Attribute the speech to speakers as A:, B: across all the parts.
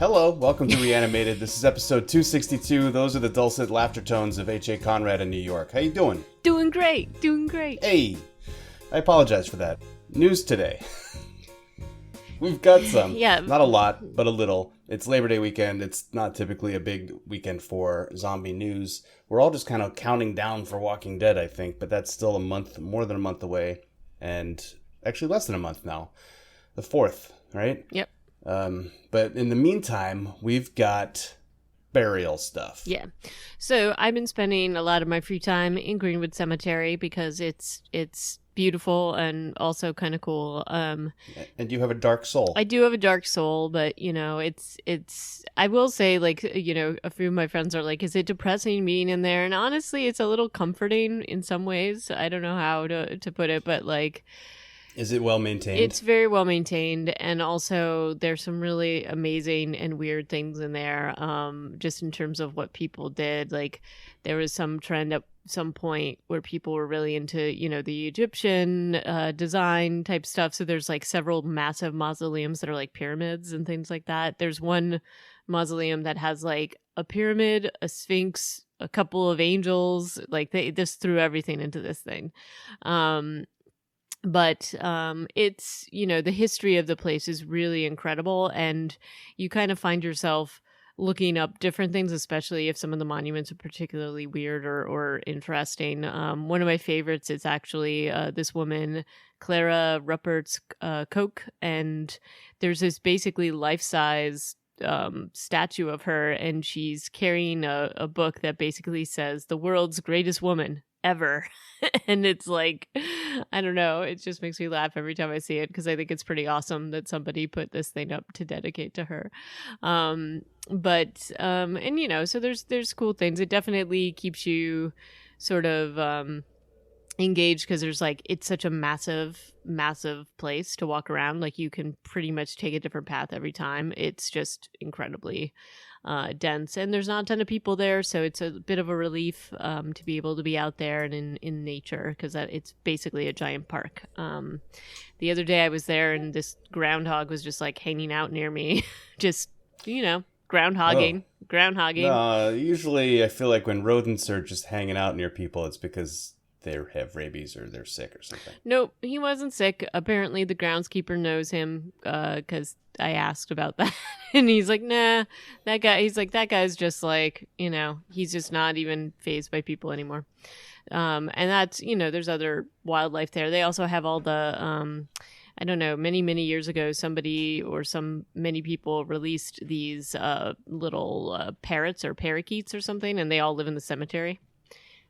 A: Hello, welcome to Reanimated. This is episode 262. Those are the dulcet laughter tones of H.A. Conrad in New York. How you doing?
B: Doing great, doing great.
A: Hey, I apologize for that. News today. We've got some.
B: Yeah.
A: Not a lot, but a little. It's Labor Day weekend. It's not typically a big weekend for zombie news. We're all just kind of counting down for Walking Dead, I think, but that's still a month, more than a month away, and actually less than a month now. The 4th, right?
B: Yep.
A: But in the meantime, we've got burial stuff.
B: Yeah. So I've been spending a lot of my free time in Greenwood Cemetery because it's beautiful and also kind of cool.
A: And you have a dark soul.
B: I do have a dark soul, but it's I will say, like, a few of my friends are like, is it depressing being in there? And honestly, it's a little comforting in some ways. I don't know how to put it, but like,
A: is it well maintained?
B: It's very well maintained, and also there's some really amazing and weird things in there, just in terms of what people did. Like, there was some trend at some point where people were really into, the Egyptian design type stuff. So there's like several massive mausoleums that are like pyramids and things like that. There's one mausoleum that has like a pyramid, a sphinx, a couple of angels. Like, they just threw everything into this thing. But it's, the history of the place is really incredible, and you kind of find yourself looking up different things, especially if some of the monuments are particularly weird or interesting. One of my favorites is actually this woman, Clara Ruppert's Koch, and there's this basically life-size statue of her, and she's carrying a book that basically says "The world's greatest woman ever." And it's like, I don't know, it just makes me laugh every time I see it, because I think it's pretty awesome that somebody put this thing up to dedicate to her. And so there's cool things. It definitely keeps you sort of engaged, because there's like, it's such a massive place to walk around. Like, you can pretty much take a different path every time. It's just incredibly dense, and there's not a ton of people there, so it's a bit of a relief to be able to be out there and in nature, because it's basically a giant park. The other day I was there, and this groundhog was just like hanging out near me. Just groundhogging.
A: Usually I feel like when rodents are just hanging out near people, it's because they have rabies or they're sick or something.
B: Nope, he wasn't sick. Apparently the groundskeeper knows him, because I asked about that. And he's like, nah, that guy's just like, he's just not even fazed by people anymore. And that's, there's other wildlife there. They also have all the, I don't know, many years ago, many people released these little parrots or parakeets or something, and they all live in the cemetery.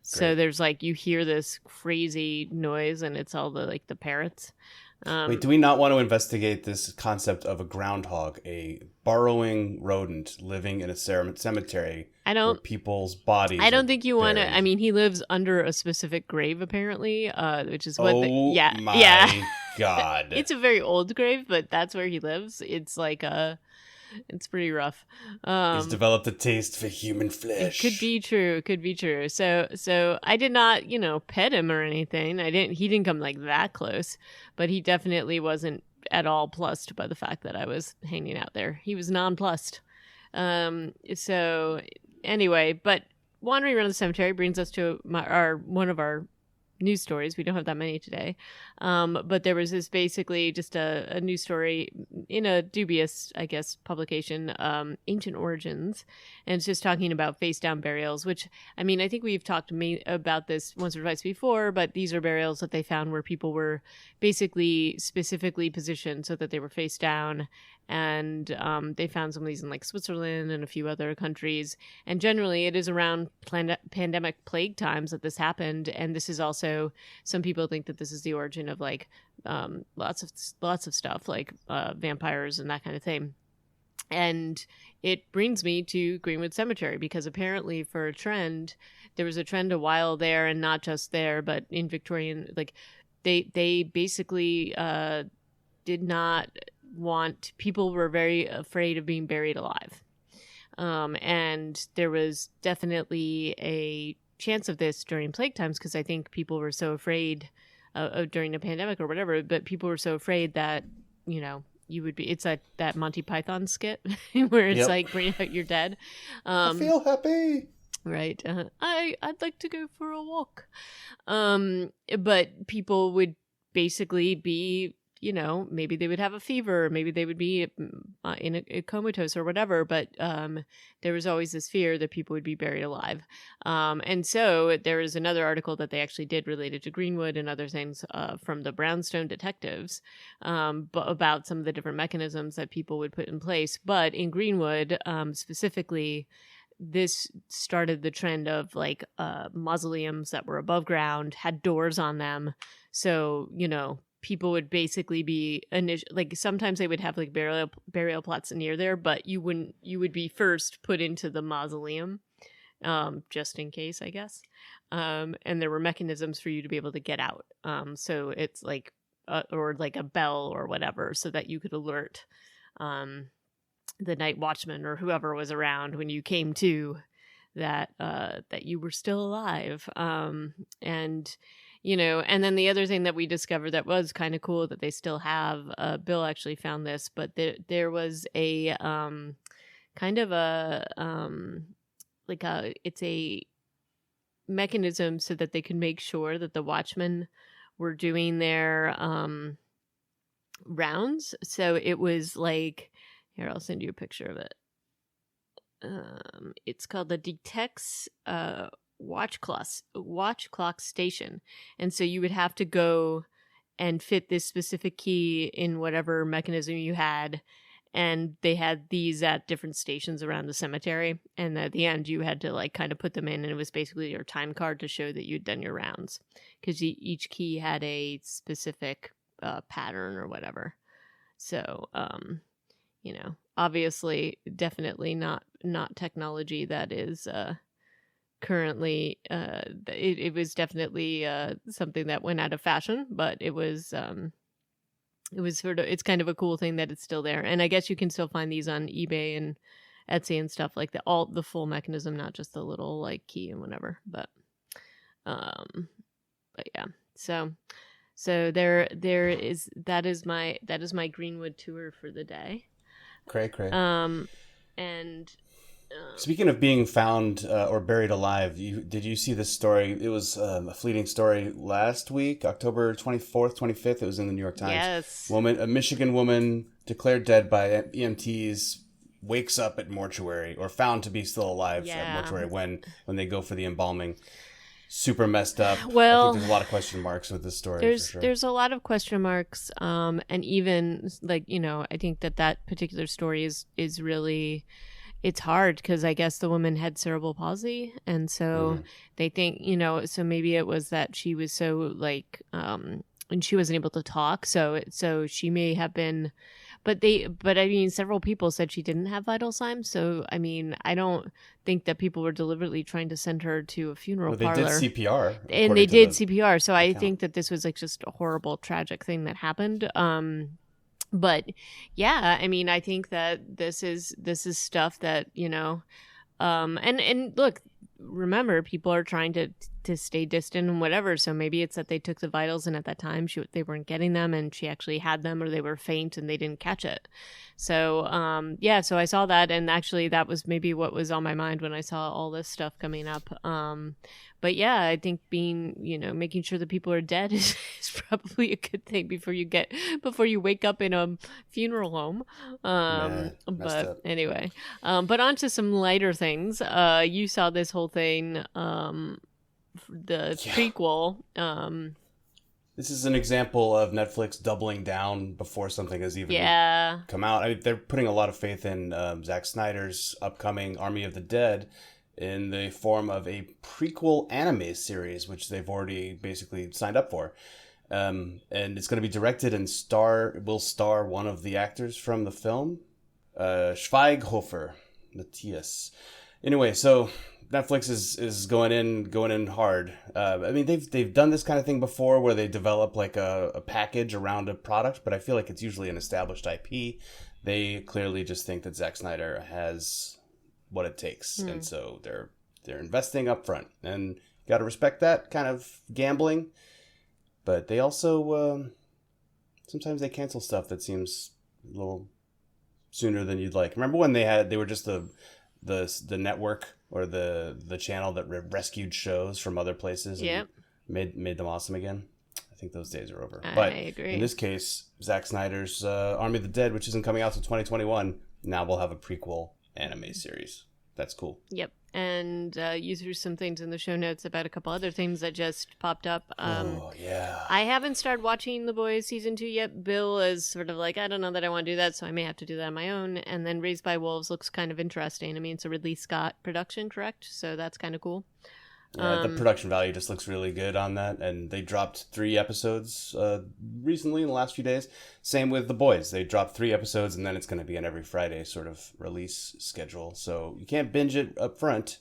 B: So there's like, you hear this crazy noise, and it's all the parrots.
A: Wait, do we not want to investigate this concept of a groundhog, a burrowing rodent living in a cemetery where people's bodies
B: I don't think you want to.
A: buried?
B: I mean, he lives under a specific grave, apparently, which is what
A: my God.
B: It's a very old grave, but that's where he lives. It's like it's pretty rough.
A: He's developed a taste for human flesh.
B: It could be true. So I did not, pet him or anything. He didn't come like that close, but he definitely wasn't at all plussed by the fact that I was hanging out there. He was nonplussed. So anyway, but wandering around the cemetery brings us to one of our news stories. We don't have that many today. But there was this basically just a news story in a dubious, I guess, publication, Ancient Origins. And it's just talking about face down burials, which, I mean, I think we've talked about this once or twice before, but these are burials that they found where people were basically specifically positioned so that they were face down. And they found some of these in like Switzerland and a few other countries. And generally it is around pandemic plague times that this happened. And this is also, some people think that this is the origin of like lots of stuff like vampires and that kind of thing. And it brings me to Greenwood Cemetery, because apparently there was a trend a while there, and not just there, but in Victorian, like they basically did not want, people were very afraid of being buried alive. And there was definitely a chance of this during plague times, because I think people were so afraid during the pandemic or whatever, but people were so afraid that, you would be. It's that Monty Python skit where it's
A: Yep.
B: like bring out your dead.
A: I feel happy.
B: Right. I'd like to go for a walk. But people would basically be, maybe they would have a fever, maybe they would be in a comatose or whatever. But there was always this fear that people would be buried alive. And so there was another article that they actually did related to Greenwood and other things from the Brownstone detectives but about some of the different mechanisms that people would put in place. But in Greenwood specifically, this started the trend of like mausoleums that were above ground, had doors on them. So, people would basically be like sometimes they would have like burial plots near there, but you would be first put into the mausoleum just in case, I guess. And there were mechanisms for you to be able to get out. So it's like or like a bell or whatever so that you could alert the night watchman or whoever was around when you came to that you were still alive. And and then the other thing that we discovered that was kind of cool that they still have, Bill actually found this, but there was a kind of a it's a mechanism so that they could make sure that the watchmen were doing their rounds. So it was like, here, I'll send you a picture of it. It's called the Detects watch clock station. And so you would have to go and fit this specific key in whatever mechanism you had. And they had these at different stations around the cemetery. And at the end, you had to like kind of put them in. And it was basically your time card to show that you'd done your rounds. Because each key had a specific pattern or whatever. So, obviously, definitely not technology that is currently. It was definitely something that went out of fashion, but it was sort of, it's kind of a cool thing that it's still there. And I guess you can still find these on eBay and Etsy and stuff like that. All the full mechanism, not just the little like key and whatever. But yeah. So there is that is my Greenwood tour for the day.
A: Cray.
B: And
A: speaking of being found or buried alive, did you see this story? It was a fleeting story last week, October 24th, 25th. It was in the New York Times.
B: Yes.
A: A Michigan woman declared dead by EMTs wakes up at mortuary, or found to be still alive at mortuary when they go for the embalming. Super messed up.
B: Well,
A: I think there's a lot of question marks with this story.
B: There's a lot of question marks, and even like I think that particular story is really, it's hard because I guess the woman had cerebral palsy, and so they think so maybe it was that she was so like and she wasn't able to talk, so she may have been. But I mean, several people said she didn't have vital signs. So, I mean, I don't think that people were deliberately trying to send her to a funeral parlor.
A: They did CPR.
B: And they did CPR. So I think that this was like just a horrible, tragic thing that happened. But yeah, I mean, I think that this is stuff that, and look, remember, people are trying to stay distant and whatever. So maybe it's that they took the vitals and at that time they weren't getting them and she actually had them, or they were faint and they didn't catch it. So, so I saw that, and actually that was maybe what was on my mind when I saw all this stuff coming up. But yeah, I think making sure that people are dead is probably a good thing before you wake up in a funeral home. But anyway, but on to some lighter things. You saw this whole thing, the prequel.
A: This is an example of Netflix doubling down before something has even come out. I mean, they're putting a lot of faith in Zack Snyder's upcoming Army of the Dead in the form of a prequel anime series, which they've already basically signed up for. And it's going to be directed and will star one of the actors from the film, Schweighofer, Matthias. Anyway, so Netflix is going in hard. I mean, they've done this kind of thing before where they develop like a package around a product, but I feel like it's usually an established IP. They clearly just think that Zack Snyder has what it takes, and so they're investing up front, and got to respect that kind of gambling. But they also sometimes they cancel stuff that seems a little sooner than you'd like. Remember when they were just the network or the channel that rescued shows from other places and
B: Yep.
A: made them awesome again? I think those days are over.
B: I
A: But
B: agree.
A: in this case, Zack Snyder's Army of the Dead, which isn't coming out until 2021, now we'll have a prequel anime series. That's cool.
B: Yep. And you threw some things in the show notes about a couple other things that just popped up.
A: Oh, yeah.
B: I haven't started watching The Boys season 2 yet. Bill is sort of like, I don't know that I want to do that, so I may have to do that on my own. And then Raised by Wolves looks kind of interesting. I mean, it's a Ridley Scott production, correct? So that's kind of cool.
A: Yeah, the production value just looks really good on that, and they dropped 3 episodes recently in the last few days. Same with The Boys. They dropped 3 episodes, and then it's going to be an every Friday sort of release schedule. So you can't binge it up front,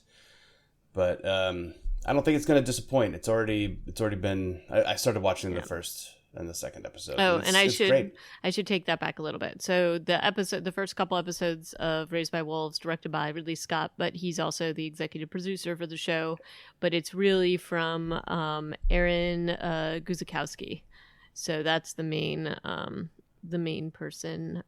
A: but I don't think it's going to disappoint. It's already been. I started watching the first and the second episode.
B: Oh,
A: and
B: and
A: it's great.
B: I should take that back a little bit. So the first couple episodes of Raised by Wolves, directed by Ridley Scott, but he's also the executive producer for the show. But it's really from Aaron Guzikowski, so that's the main person.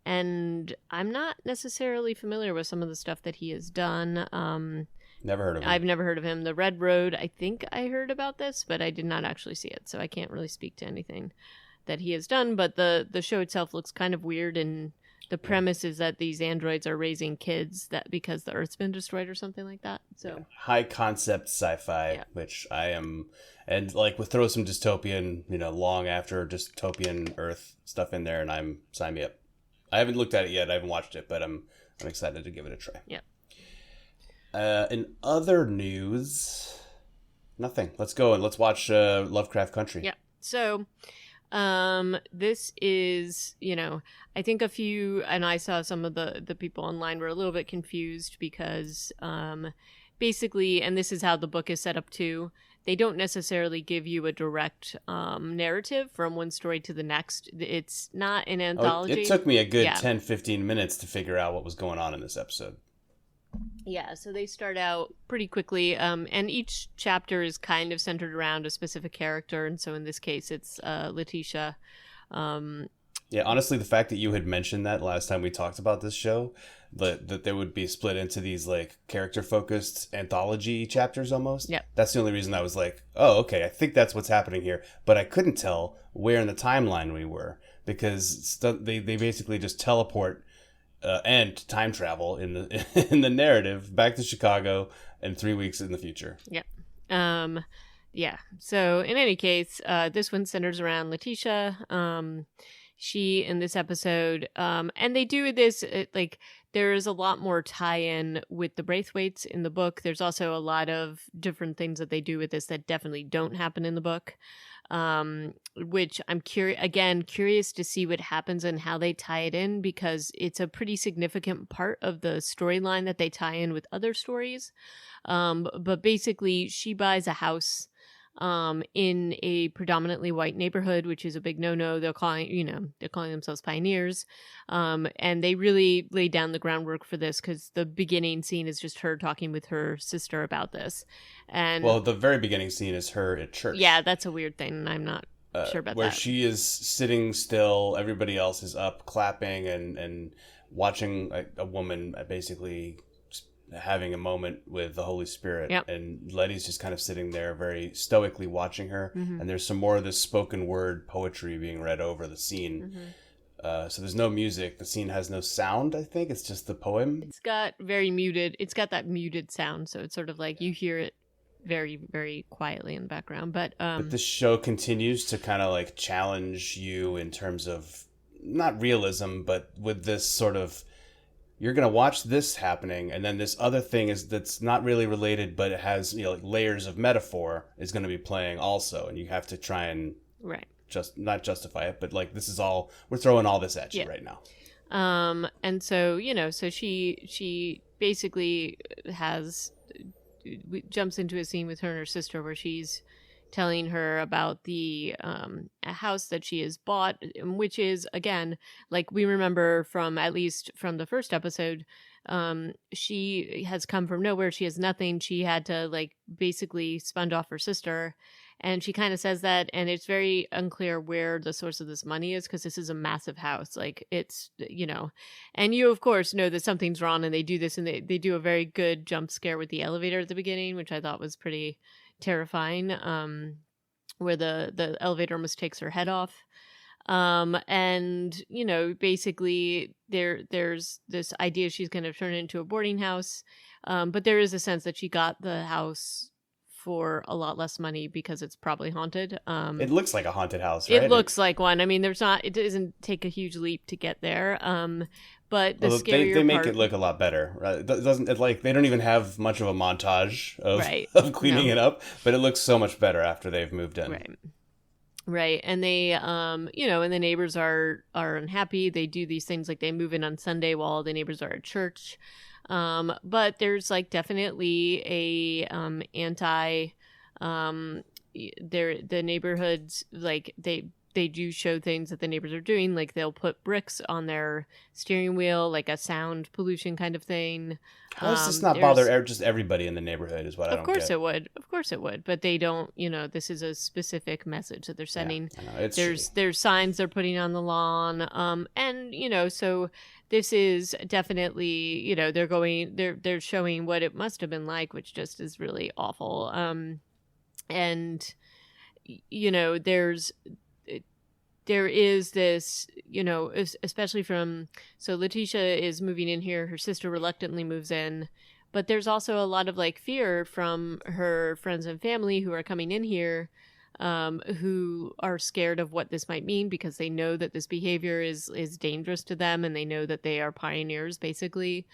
B: And I'm not necessarily familiar with some of the stuff that he has done.
A: Never heard of him.
B: I've never heard of him. The Red Road, I think I heard about this, but I did not actually see it, so I can't really speak to anything that he has done. But the show itself looks kind of weird, and the premise is that these androids are raising kids that because the Earth's been destroyed or something like that. So
A: high concept sci-fi, which I am, and like we'll throw some dystopian, long after dystopian Earth stuff in there, and sign me up. I haven't looked at it yet. I haven't watched it, but I'm excited to give it a try.
B: Yeah.
A: In other news, nothing. Let's go and let's watch Lovecraft Country.
B: Yeah. So, this is, I think a few, and I saw some of the people online were a little bit confused because, basically, and this is how the book is set up too, they don't necessarily give you a direct narrative from one story to the next. It's not an anthology.
A: It took me a good 10, 15 minutes to figure out what was going on in this episode.
B: Yeah, so they start out pretty quickly, and each chapter is kind of centered around a specific character, and so in this case, it's Leticia.
A: Yeah, honestly, the fact that you had mentioned that last time we talked about this show, that they would be split into these like character-focused anthology chapters almost.
B: Yeah,
A: that's the only reason I was like, oh, okay, I think that's what's happening here, but I couldn't tell where in the timeline we were because they basically just teleport. And time travel in the narrative back to Chicago and 3 weeks in the future.
B: Yep. Yeah. So in any case, this one centers around Leticia. She in this episode, and they do this like there's a lot more tie-in with the Braithwaites in the book. There's also a lot of different things that they do with this that definitely don't happen in the book. Which I'm curious to see what happens and how they tie it in because it's a pretty significant part of the storyline that they tie in with other stories. But basically she buys a house in a predominantly white neighborhood, which is a big no-no. They're calling themselves pioneers. And they really lay down the groundwork for this because the beginning scene is just her talking with her sister about this. And
A: well, the very beginning scene is her at church.
B: Yeah, that's a weird thing, and I'm not sure about
A: where
B: that.
A: she is sitting still, everybody else is up clapping and watching a woman basically having a moment with the Holy Spirit.
B: Yep.
A: And Letty's just kind of sitting there very stoically watching her. Mm-hmm. And there's some more of this spoken word poetry being read over the scene. Mm-hmm. So there's no music. The scene has no sound, I think. It's just the poem.
B: It's got that muted sound. So it's sort of like you hear it very, very quietly in the background. But
A: this show continues to kind of like challenge you in terms of not realism, but with this sort of, you're going to watch this happening, and then this other thing that's not really related, but it has like layers of metaphor is going to be playing also, and you have to try and just not justify it, but like this is all, we're throwing all this at you right now.
B: And so so she basically jumps into a scene with her and her sister where she's telling her about the a house that she has bought, which is, again, like we remember from at least from the first episode, she has come from nowhere. She has nothing. She had to like basically sponge off her sister, And she kind of says that, and it's very unclear where the source of this money is, because this is a massive house. Like, it's, and you, of course, know that something's wrong, and they do this, and they do a very good jump scare with the elevator at the beginning, which I thought was pretty terrifying, where the elevator almost takes her head off. And basically there's this idea she's going to turn it into a boarding house. But there is a sense that she got the house for a lot less money because it's probably haunted.
A: It looks like a haunted house, right?
B: It looks like one. I mean, it doesn't take a huge leap to get there. But the scarier
A: they make
B: part,
A: it look a lot better. Right? It doesn't it, like they don't even have much of a montage of
B: right.
A: of cleaning it up, but it looks so much better after they've moved in.
B: Right. Right. And they, and the neighbors are unhappy. They do these things like they move in on Sunday while the neighbors are at church. But there's like definitely a, the neighborhoods, like they do show things that the neighbors are doing. Like they'll put bricks on their steering wheel, like a sound pollution kind of thing.
A: How does this not bother just everybody in the neighborhood is what I don't get.
B: Of course it would. But they don't, this is a specific message that they're sending.
A: Yeah, I know.
B: There's signs they're putting on the lawn. And, so this is definitely, they're showing what it must have been like, which just is really awful. There is this, especially so Leticia is moving in here. Her sister reluctantly moves in, but there's also a lot of like fear from her friends and family who are coming in here, who are scared of what this might mean because they know that this behavior is dangerous to them, and they know that they are pioneers basically.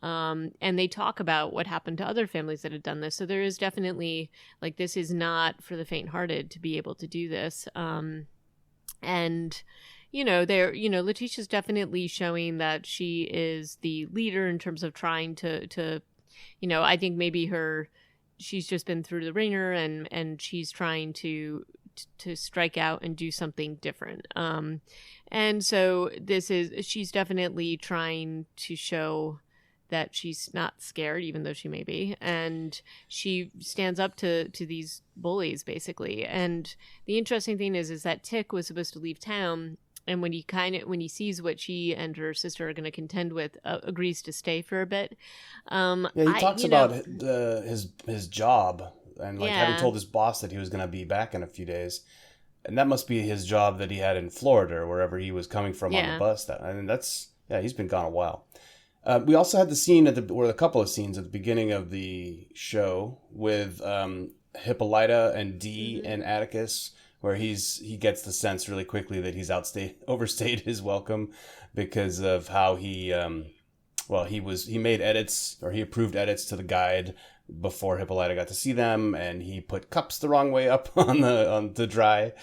B: And they talk about what happened to other families that had done this. So there is definitely like, this is not for the faint-hearted to be able to do this. And, Leticia's definitely showing that she is the leader in terms of trying to I think maybe she's just been through the ringer, and she's trying to strike out and do something different. And so she's definitely trying to show that she's not scared, even though she may be, and she stands up to these bullies basically. And the interesting thing is that Tick was supposed to leave town, and when he sees what she and her sister are going to contend with, agrees to stay for a bit.
A: He talks about his job, and like having told his boss that he was going to be back in a few days, and that must be his job that he had in Florida or wherever he was coming from on the bus. He's been gone a while. We also had the scene or a couple of scenes at the beginning of the show with Hippolyta and Dee and Atticus, where he gets the sense really quickly that he's overstayed his welcome because of how he made edits, or he approved edits to the guide before Hippolyta got to see them, and he put cups the wrong way up on the dry.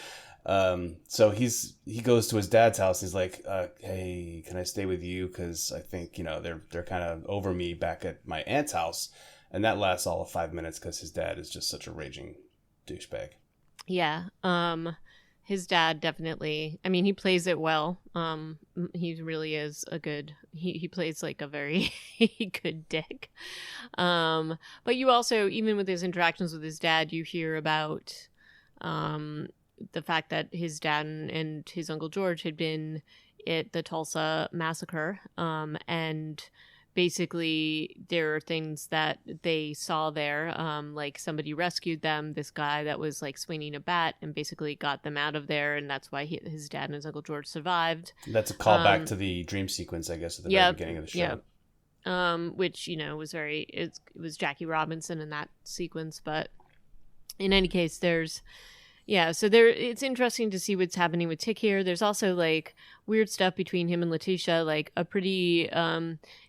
A: So he goes to his dad's house. He's like, hey, can I stay with you? Cause I think, they're kind of over me back at my aunt's house. And that lasts all of 5 minutes cause his dad is just such a raging douchebag. Yeah.
B: His dad definitely, I mean, he plays it well. He really is he plays like a very good dick. But you also, even with his interactions with his dad, you hear about, the fact that his dad and his Uncle George had been at the Tulsa massacre. And basically there are things that they saw there, like somebody rescued them, this guy that was like swinging a bat, and basically got them out of there. And that's why his dad and his Uncle George survived.
A: That's a callback to the dream sequence, I guess, at the very beginning of the show.
B: Yeah. Which, it was Jackie Robinson in that sequence. But in any case, so it's interesting to see what's happening with Tick here. There's also like weird stuff between him and Leticia, like a pretty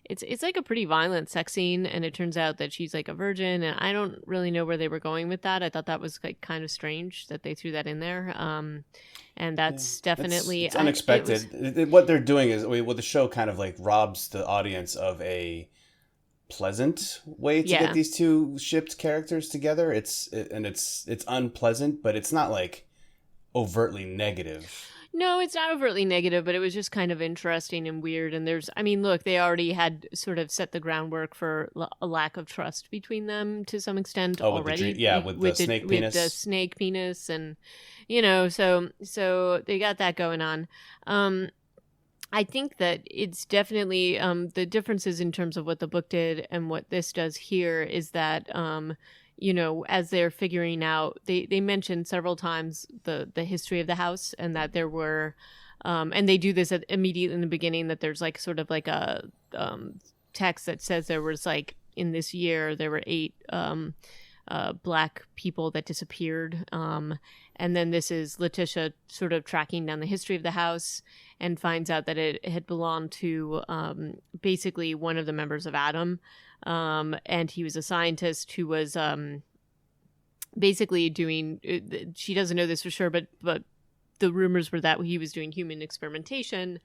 B: it's like a pretty violent sex scene, and it turns out that she's like a virgin, and I don't really know where they were going with that. I thought that was like kind of strange that they threw that in there. And that's definitely
A: it's unexpected. What they're doing is the show kind of like robs the audience of a pleasant way to get these two shipped characters together. It's unpleasant, but it's not like overtly negative.
B: No, it's not overtly negative, but it was just kind of interesting and weird. And I mean, look, they already had sort of set the groundwork for a lack of trust between them to some extent
A: Oh,
B: already.
A: with the snake penis.
B: With the snake penis, and so they got that going on. I think that it's definitely the differences in terms of what the book did and what this does here is that as they're figuring out, they mentioned several times the history of the house, and that there were, and they do this immediately in the beginning, that there's like sort of like a text that says there was like in this year there were 8 Black people that disappeared. And then this is Leticia sort of tracking down the history of the house and finds out that it had belonged to basically one of the members of Adam. And he was a scientist who was basically doing, she doesn't know this for sure, but the rumors were that he was doing human experimentation,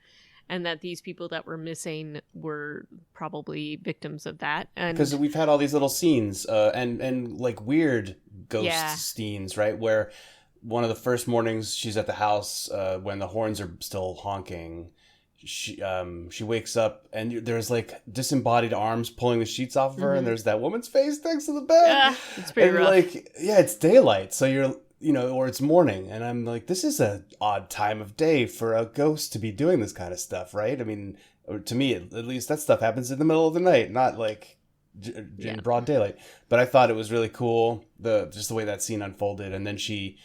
B: and that these people that were missing were probably victims of that. And
A: because we've had all these little scenes and like weird ghost scenes, right? Where one of the first mornings she's at the house when the horns are still honking, she wakes up and there's like disembodied arms pulling the sheets off of her, and there's that woman's face next to the bed.
B: It's pretty rough.
A: Like, yeah, it's daylight, so you're, or it's morning, and I'm like, this is an odd time of day for a ghost to be doing this kind of stuff, right? I mean, or to me, at least that stuff happens in the middle of the night, not like in broad daylight. But I thought it was really cool, just the way that scene unfolded, and then she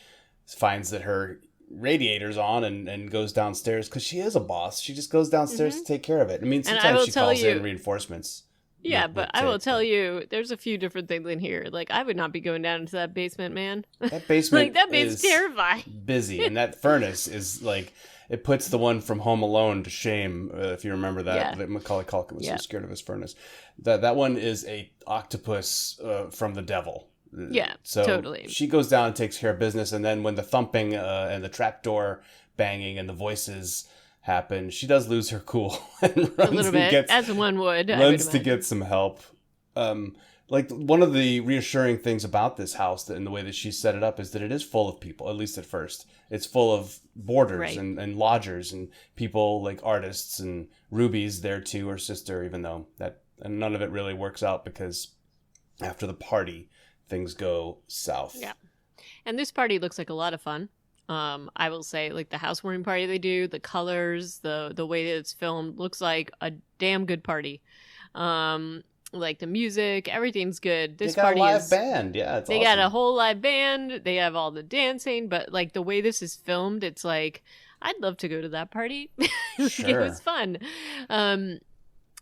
A: finds that her radiator's on and goes downstairs because she is a boss. She just goes downstairs to take care of it. I mean, sometimes she calls in reinforcements.
B: Yeah, but I will tell you, there's a few different things in here. Like, I would not be going down into that basement, man.
A: That basement
B: like, that basement's terrifying.
A: Busy, and that furnace is like, it puts the one from Home Alone to shame. If you remember that, that Macaulay Culkin was so scared of his furnace. That one is a octopus from the devil.
B: Yeah,
A: so
B: totally.
A: She goes down and takes care of business, and then when the thumping and the trapdoor banging and the voices happen, she does lose her cool and runs
B: a little bit, as one would.
A: Runs to get some help. Like, one of the reassuring things about this house and the way that she set it up is that it is full of people, at least at first. It's full of boarders and lodgers and people like artists, and Ruby's there too, her sister, even though and none of it really works out because after the party, things go south.
B: Yeah. And this party looks like a lot of fun. I will say, like, the housewarming party they do, the colors, the way that it's filmed looks like a damn good party. Like the music, everything's good. This party
A: a live band. Yeah,
B: they got a whole live band. They have all the dancing, but like the way this is filmed, it's like, I'd love to go to that party. Sure. It was fun. And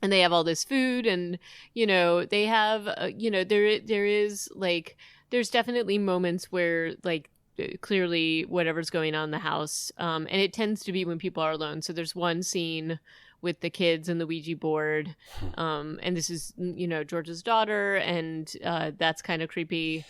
B: they have all this food, and they have there is like, there's definitely moments where like clearly whatever's going on in the house, and it tends to be when people are alone. So there's one scene with the kids and the Ouija board, and this is George's daughter, and that's kind of creepy.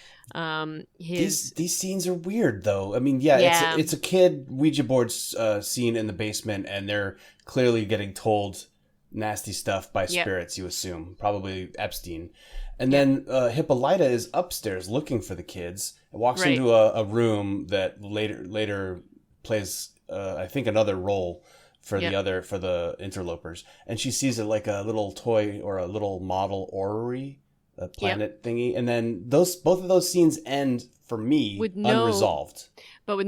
A: These scenes are weird though. I mean, it's a kid Ouija board scene in the basement, and they're clearly getting told nasty stuff by spirits, you assume, probably Epstein. And then Hippolyta is upstairs looking for the kids and walks into a room that later plays I think another role for the interlopers, and she sees it like a little toy or a little model orrery, a planet thingy, and then both of those scenes end for me with unresolved.
B: But with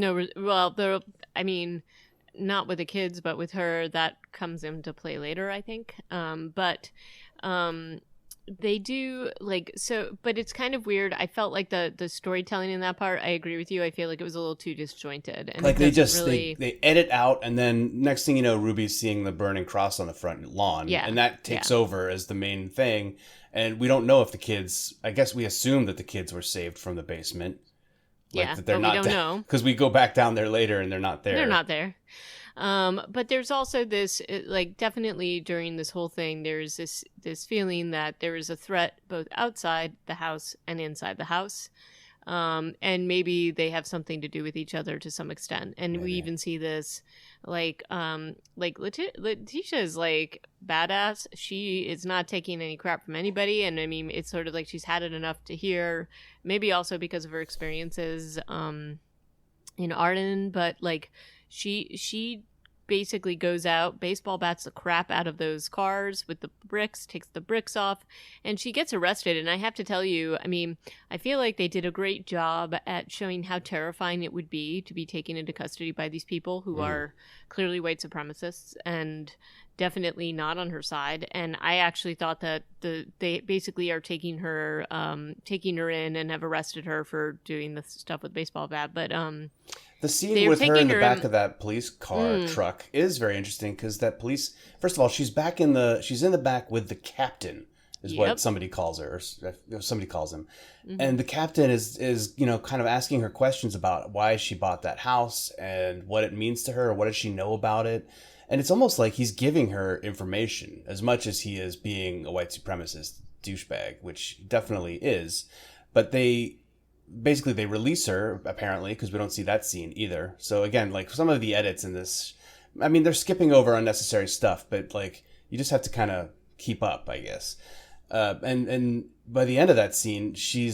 B: not with the kids, but with her, that comes into play later, I think. But they do but it's kind of weird. I felt like the storytelling in that part, I agree with you. I feel like it was a little too disjointed. And
A: like they edit out, and then next thing you know, Ruby's seeing the burning cross on the front lawn. Yeah. And that takes over as the main thing. And we don't know if the kids, I guess we assume that the kids were saved from the basement.
B: That they're not, we don't know.
A: Because we go back down there later and they're not there.
B: They're not there. But there's also this, like, definitely during this whole thing, there's this feeling that there is a threat both outside the house and inside the house. And maybe they have something to do with each other to some extent. And we even see this, Leticia is like badass. She is not taking any crap from anybody. And I mean, it's sort of like she's had it enough to hear, maybe also because of her experiences, in Arden, but like, She basically goes out, baseball bats the crap out of those cars with the bricks, takes the bricks off, and she gets arrested. And I have to tell you, I mean, I feel like they did a great job at showing how terrifying it would be to be taken into custody by these people who are clearly white supremacists and definitely not on her side. And I actually thought that they basically are taking her in and have arrested her for doing the stuff with baseball bat. But
A: the scene with her in the back of that police car truck is very interesting because that police, first of all, she's in the back with the captain, is what somebody calls her, or somebody calls him. And the captain is kind of asking her questions about why she bought that house and what it means to her, or what does she know about it. And it's almost like he's giving her information as much as he is being a white supremacist douchebag, which he definitely is. But they release her, apparently, because we don't see that scene either. So again, like some of the edits in this, I mean, they're skipping over unnecessary stuff, but like you just have to kind of keep up, I guess. And by the end of that scene, she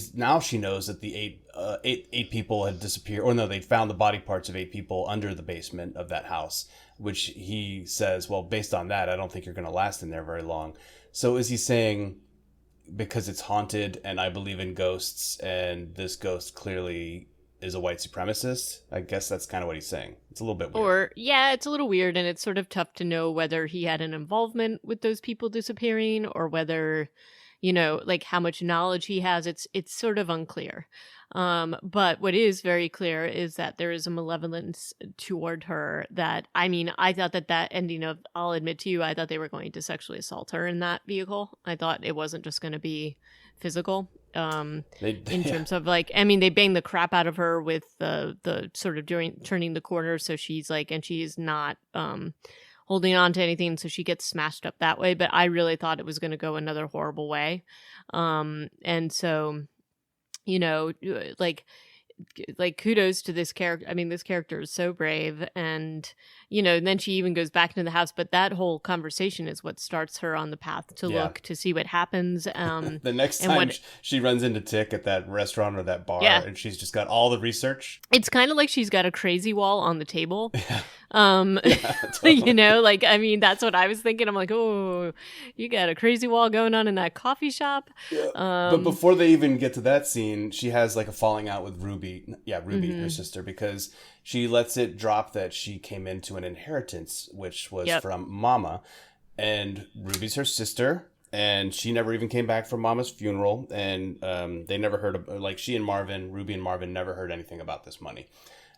A: knows that the eight people had disappeared, or no, they'd found the body parts of 8 people under the basement of that house, which he says, well, based on that, I don't think you're going to last in there very long. So is he saying, because it's haunted and I believe in ghosts and this ghost clearly is a white supremacist? I guess that's kind of what he's saying. It's a little bit weird.
B: It's a little weird, and it's sort of tough to know whether he had an involvement with those people disappearing or whether, like how much knowledge he has. It's sort of unclear. But what is very clear is that there is a malevolence toward her that, I mean, I thought that ending of, I'll admit to you, I thought they were going to sexually assault her in that vehicle. I thought it wasn't just going to be physical. In terms of like, I mean, they bang the crap out of her with the sort of turning the corner. So she's like, and she's not, holding on to anything. So she gets smashed up that way. But I really thought it was going to go another horrible way. And so, like kudos to this character. I mean, this character is so brave, and and then she even goes back into the house, but that whole conversation is what starts her on the path to look to see what happens.
A: The next time she runs into Tick at that restaurant or that bar, and she's just got all the research.
B: It's kind of like she's got a crazy wall on the table.
A: Totally.
B: Like, I mean, that's what I was thinking. I'm like, oh, you got a crazy wall going on in that coffee shop.
A: But before they even get to that scene, she has like a falling out with Ruby, her sister, because she lets it drop that she came into an inheritance, which was from Mama, and Ruby's her sister, and she never even came back from Mama's funeral, and they never heard of, like, Ruby and Marvin never heard anything about this money.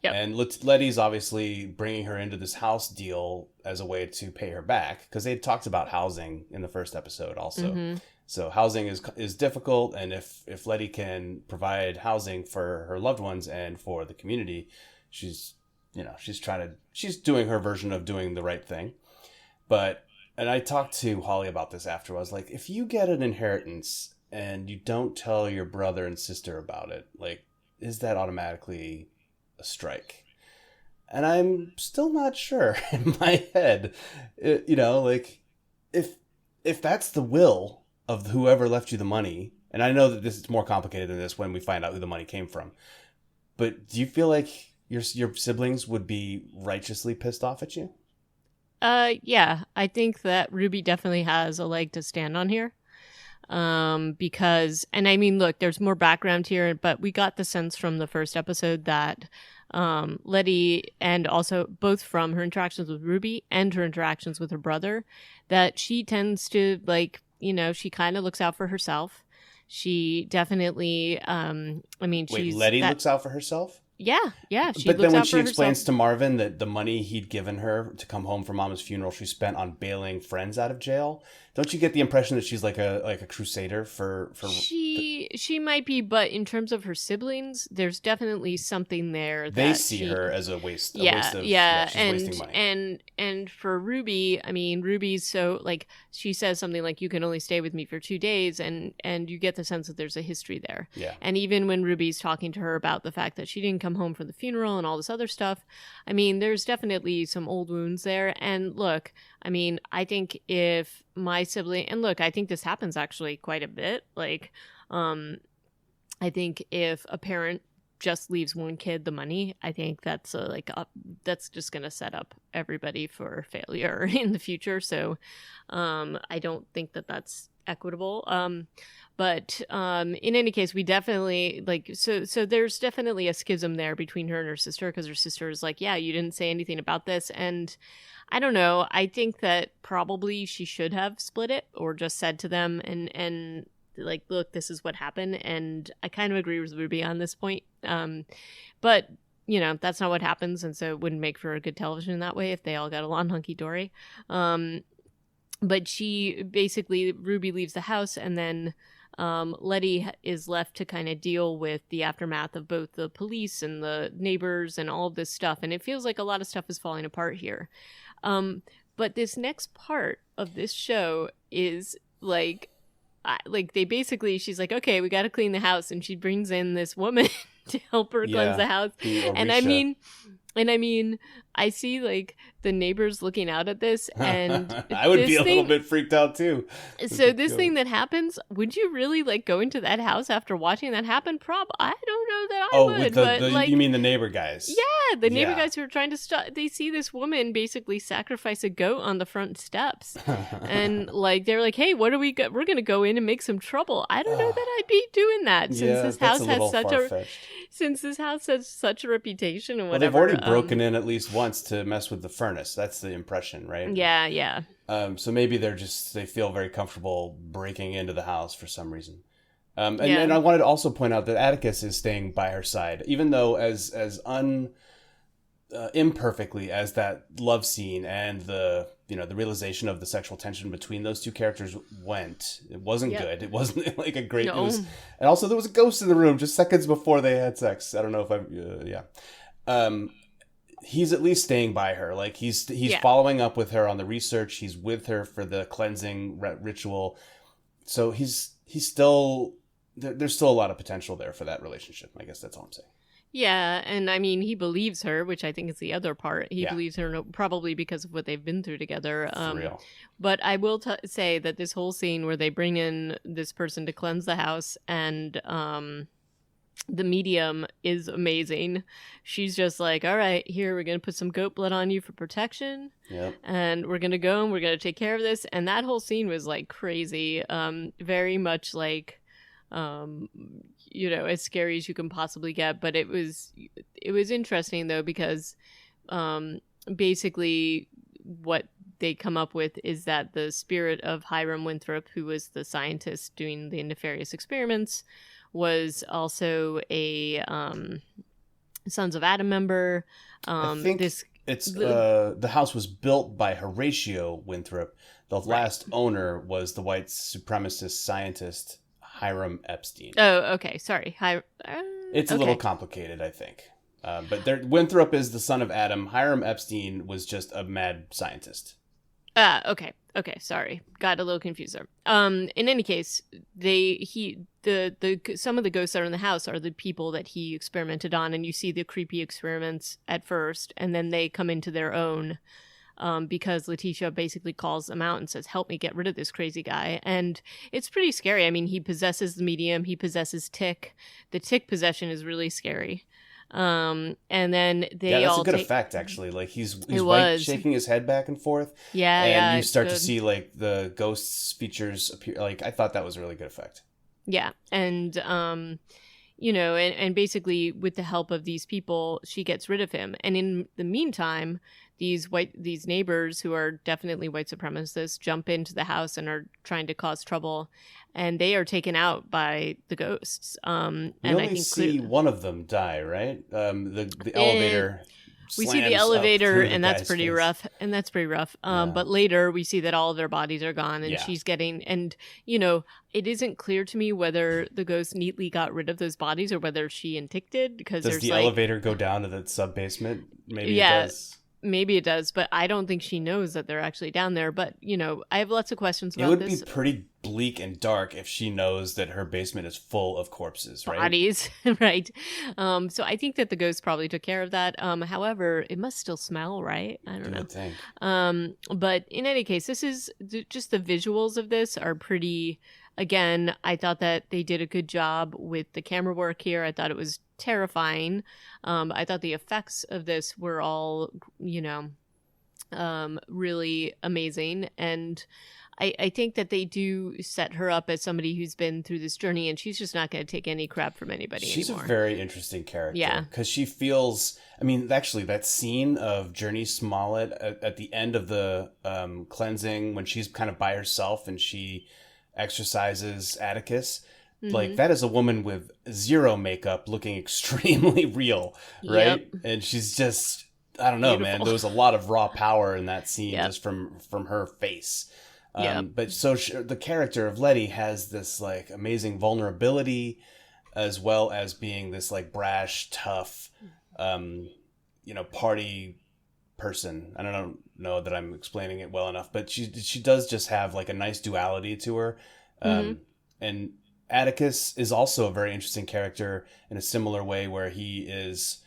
A: Yep. And Leti's obviously bringing her into this house deal as a way to pay her back, because they talked about housing in the first episode also. So housing is difficult, and if Leti can provide housing for her loved ones and for the community, she's doing her version of doing the right thing. And I talked to Holly about this after. I was like, if you get an inheritance and you don't tell your brother and sister about it, like, is that automatically a strike? And I'm still not sure in my head. Like, if that's the will of whoever left you the money, and I know that this is more complicated than this when we find out who the money came from, but do you feel like your siblings would be righteously pissed off at you?
B: Yeah, I think that Ruby definitely has a leg to stand on here. Because, and I mean, look, there's more background here, but we got the sense from the first episode that Leti, and also both from her interactions with Ruby and her interactions with her brother, that she tends to, like, she kind of looks out for herself. She definitely,
A: Leti looks out for herself?
B: Yeah.
A: But then when she explains to Marvin that the money he'd given her to come home from Mama's funeral, she spent on bailing friends out of jail. Don't you get the impression that she's like a crusader for
B: she might be, but in terms of her siblings, there's definitely something there that
A: they see her as a waste. She's wasting money.
B: And for Ruby, I mean, Ruby's so, like, she says something like, "You can only stay with me for 2 days," and you get the sense that there's a history there.
A: Yeah.
B: And even when Ruby's talking to her about the fact that she didn't come home from the funeral and all this other stuff, I mean, there's definitely some old wounds there. And look, I mean, I think if my sibling, and look, I think this happens actually quite a bit. Like, I think if a parent just leaves one kid the money, I think that's that's just going to set up everybody for failure in the future. So I don't think that that's equitable. But in any case, we definitely so there's definitely a schism there between her and her sister, because her sister is like, yeah, you didn't say anything about this. And I don't know. I think that probably she should have split it or just said to them and like, look, this is what happened. And I kind of agree with Ruby on this point. But that's not what happens. And so it wouldn't make for a good television that way if they all got along hunky dory. But Ruby leaves the house, and then Leti is left to kind of deal with the aftermath of both the police and the neighbors and all of this stuff. And it feels like a lot of stuff is falling apart here. But this next part of this show is like she's like, okay, we got to clean the house. And she brings in this woman to help her cleanse the house. And I mean, I see like the neighbors looking out at this, and
A: I would be a little bit freaked out too.
B: So this thing that happens, would you really like go into that house after watching that happen? I don't know that I would. But
A: you mean the neighbor guys?
B: Yeah, the neighbor guys who are trying to stop. They see this woman basically sacrifice a goat on the front steps, and like they're like, "Hey, what are we? We're gonna go in and make some trouble." I don't know that I'd be doing that since this house has such a reputation and whatever.
A: Well, they've already broken in at least once to mess with the furnace. That's the impression, right?
B: Yeah.
A: So maybe they feel very comfortable breaking into the house for some reason. And I wanted to also point out that Atticus is staying by her side, even though as imperfectly as that love scene and the realization of the sexual tension between those two characters went. It wasn't good. It wasn't like a great.
B: No.
A: And also there was a ghost in the room just seconds before they had sex. I don't know if he's at least staying by her. Like he's following up with her on the research. He's with her for the cleansing ritual. So he's still there's still a lot of potential there for that relationship. I guess that's all I'm saying.
B: Yeah, and I mean, he believes her, which I think is the other part. He believes her probably because of what they've been through together.
A: For real.
B: But I will say that this whole scene where they bring in this person to cleanse the house and the medium is amazing. She's just like, all right, here, we're going to put some goat blood on you for protection.
A: Yep.
B: And we're going to go and we're going to take care of this. And that whole scene was like crazy. Very much like, as scary as you can possibly get. But it was interesting though, because basically what they come up with is that the spirit of Hiram Winthrop, who was the scientist doing the nefarious experiments, was also a Sons of Adam member.
A: I think the house was built by Horatio Winthrop. The last owner was the white supremacist scientist Hiram Epstein.
B: Oh, okay. Sorry.
A: It's a little complicated, I think. But Winthrop is the son of Adam. Hiram Epstein was just a mad scientist.
B: Okay. Sorry, got a little confused there. In any case, some of the ghosts that are in the house are the people that he experimented on, and you see the creepy experiments at first, and then they come into their own, because Leticia basically calls them out and says, "Help me get rid of this crazy guy." And it's pretty scary. I mean, he possesses the medium. He possesses Tick. The Tick possession is really scary. And then they
A: that's
B: all
A: a good effect, actually. Like he's white, shaking his head back and forth. And you start to see like the ghosts features appear. Like I thought that was a really good effect.
B: Yeah, and and basically with the help of these people, she gets rid of him. And in the meantime, these neighbors who are definitely white supremacists jump into the house and are trying to cause trouble, and they are taken out by the ghosts.
A: We only see one of them die, right? The elevator.
B: We see the elevator, and that's pretty rough. But later we see that all of their bodies are gone, and she's getting. And it isn't clear to me whether the ghost neatly got rid of those bodies or whether she and Tick did. Because
A: does the elevator go down to the sub basement? Maybe it does.
B: Maybe it does, but I don't think she knows that they're actually down there. But, I have lots of questions about this.
A: It would be pretty bleak and dark if she knows that her basement is full of corpses, right?
B: Bodies, right. So I think that the ghost probably took care of that. However, it must still smell, right? I don't know.
A: Think.
B: But in any case, this is just the visuals of this are pretty... Again, I thought that they did a good job with the camera work here. I thought it was terrifying. I thought the effects of this were all, really amazing. And I think that they do set her up as somebody who's been through this journey, and she's just not going to take any crap from anybody
A: She's
B: anymore.
A: a very interesting character.
B: Yeah.
A: Because she feels, I mean, actually, that scene of Jurnee Smollett at the end of the cleansing, when she's kind of by herself and she exercises Atticus, like, that is a woman with zero makeup looking extremely real, right?
B: Yep.
A: And she's just, I don't know,
B: Beautiful.
A: man. There was a lot of raw power in that scene just from her face. But so the character of Leti has this like amazing vulnerability, as well as being this like brash, tough, party person. I don't know that I'm explaining it well enough, but she does just have like a nice duality to her. And Atticus is also a very interesting character in a similar way, where he's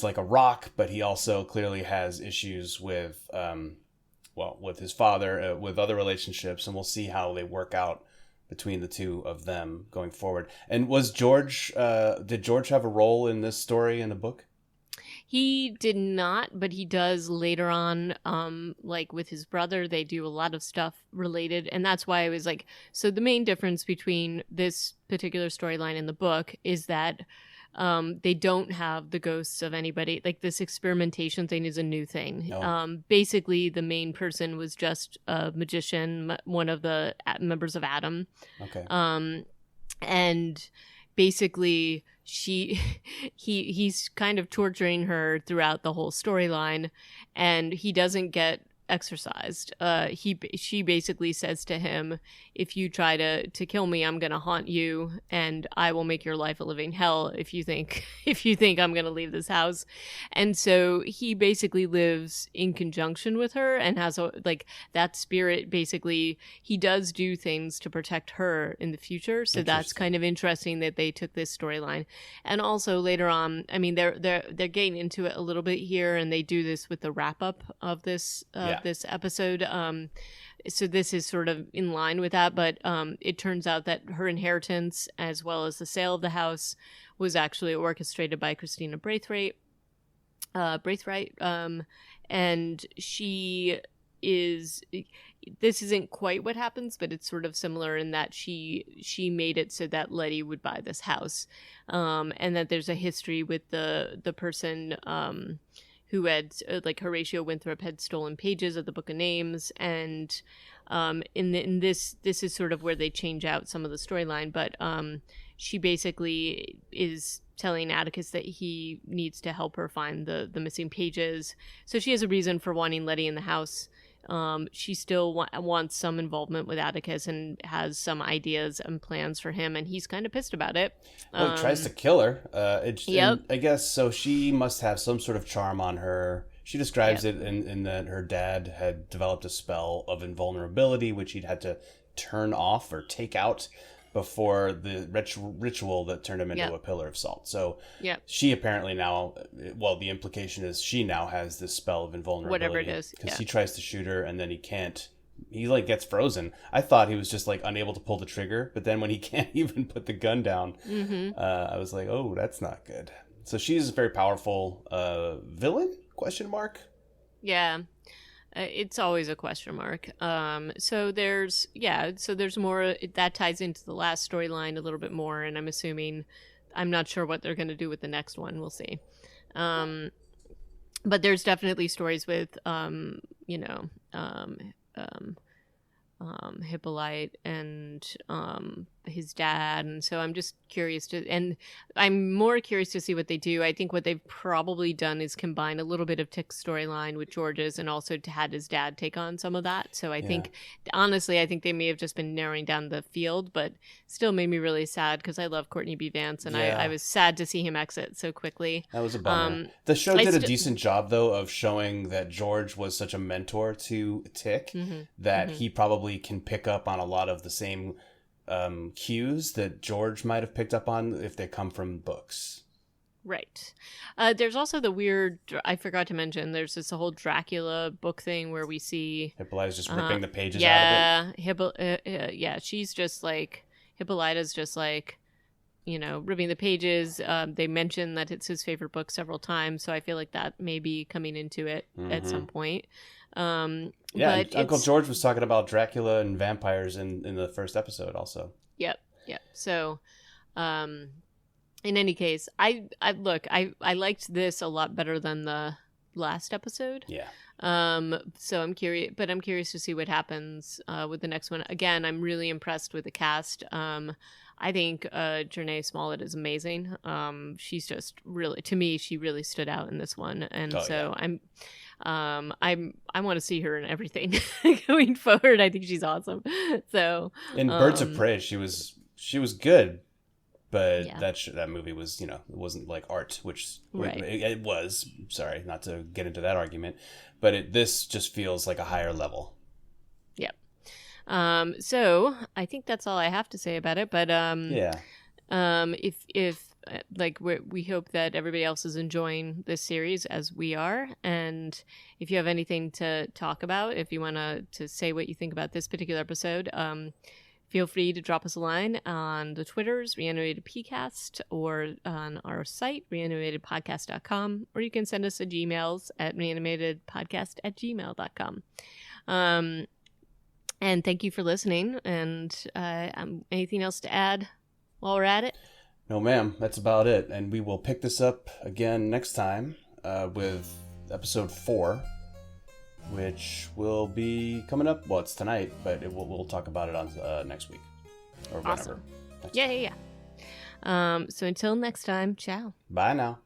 A: like a rock, but he also clearly has issues with with his father, with other relationships, and we'll see how they work out between the two of them going forward. And did George have a role in this story in the book?
B: He did not, but he does later on, like with his brother. They do a lot of stuff related, and that's why I was like, so the main difference between this particular storyline and the book is that they don't have the ghosts of anybody. Like, this experimentation thing is a new thing.
A: No.
B: Basically, the main person was just a magician, one of the members of Adam.
A: Okay.
B: And basically he's kind of torturing her throughout the whole storyline, and he doesn't get exorcised. She basically says to him, if you try to kill me, I'm gonna haunt you, and I will make your life a living hell if you think I'm gonna leave this house. And so he basically lives in conjunction with her and has that spirit. Basically, he does do things to protect her in the future. So that's kind of interesting that they took this storyline. And also later on, I mean, they're getting into it a little bit here, and they do this with the wrap up of this this episode. So this is sort of in line with that, but it turns out that her inheritance, as well as the sale of the house, was actually orchestrated by Christina Braithwaite. And she is. This isn't quite what happens, but it's sort of similar in that she made it so that Leti would buy this house, and that there's a history with the person who had, like, Horatio Winthrop had stolen pages of the Book of Names, and in this is sort of where they change out some of the storyline, but she basically is telling Atticus that he needs to help her find the missing pages. So she has a reason for wanting Leti in the house. She still wants some involvement with Atticus and has some ideas and plans for him, and he's kind of pissed about it.
A: Well, he tries to kill her.
B: Yep.
A: I guess so. She must have some sort of charm on her. She describes it in that her dad had developed a spell of invulnerability, which he'd had to turn off or take out before the ritual that turned him into a pillar of salt. So she apparently now, well, the implication is she now has this spell of invulnerability.
B: Whatever it is.
A: Because he tries to shoot her and then he can't. He like gets frozen. I thought he was just like unable to pull the trigger, but then when he can't even put the gun down, I was like, oh, that's not good. So she's a very powerful villain? Question mark?
B: Yeah. It's always a question mark. So there's more that ties into the last storyline a little bit more, and I'm not sure what they're going to do with the next one. We'll see. But there's definitely stories with, Hippolyte and his dad, and so I'm just curious and I'm more curious to see what they do. I think what they've probably done is combine a little bit of Tick's storyline with George's, and also to had his dad take on some of that. So I think, honestly, I think they may have just been narrowing down the field, but still made me really sad because I love Courtney B. Vance, and I was sad to see him exit so quickly.
A: That was a bummer. The show did a decent job, though, of showing that George was such a mentor to Tick that he probably can pick up on a lot of the same cues that George might have picked up on if they come from books.
B: Right. There's also the weird, I forgot to mention, there's this whole Dracula book thing where we see
A: Hippolyta's just ripping the pages out of it.
B: She's just like, Hippolyta's just like, ripping the pages. They mention that it's his favorite book several times, so I feel like that may be coming into it at some point. But
A: Uncle George was talking about Dracula and vampires in the first episode also.
B: Yep. So, in any case, I liked this a lot better than the last episode.
A: Yeah.
B: So I'm curious to see what happens with the next one. Again, I'm really impressed with the cast. I think Jurnee Smollett is amazing. She's just really, to me, she really stood out in this one, and I want to see her in everything going forward. I think she's awesome. So
A: in Birds of Prey, she was good, but that movie was, it wasn't like art, which it was. Sorry, not to get into that argument, but this just feels like a higher level.
B: Yep. So I think that's all I have to say about it. But if we hope that everybody else is enjoying this series as we are, and if you have anything to talk about, if you want to say what you think about this particular episode, feel free to drop us a line on the Twitters, Reanimated PCast, or on our site, reanimatedpodcast.com, or you can send us a Gmails at reanimatedpodcast@gmail.com. And thank you for listening. And anything else to add while we're at it?
A: No, ma'am. That's about it. And we will pick this up again next time with episode 4, which will be coming up. Well, it's tonight, but we'll talk about it on next week or whatever.
B: Awesome. Yeah. So until next time, ciao.
A: Bye now.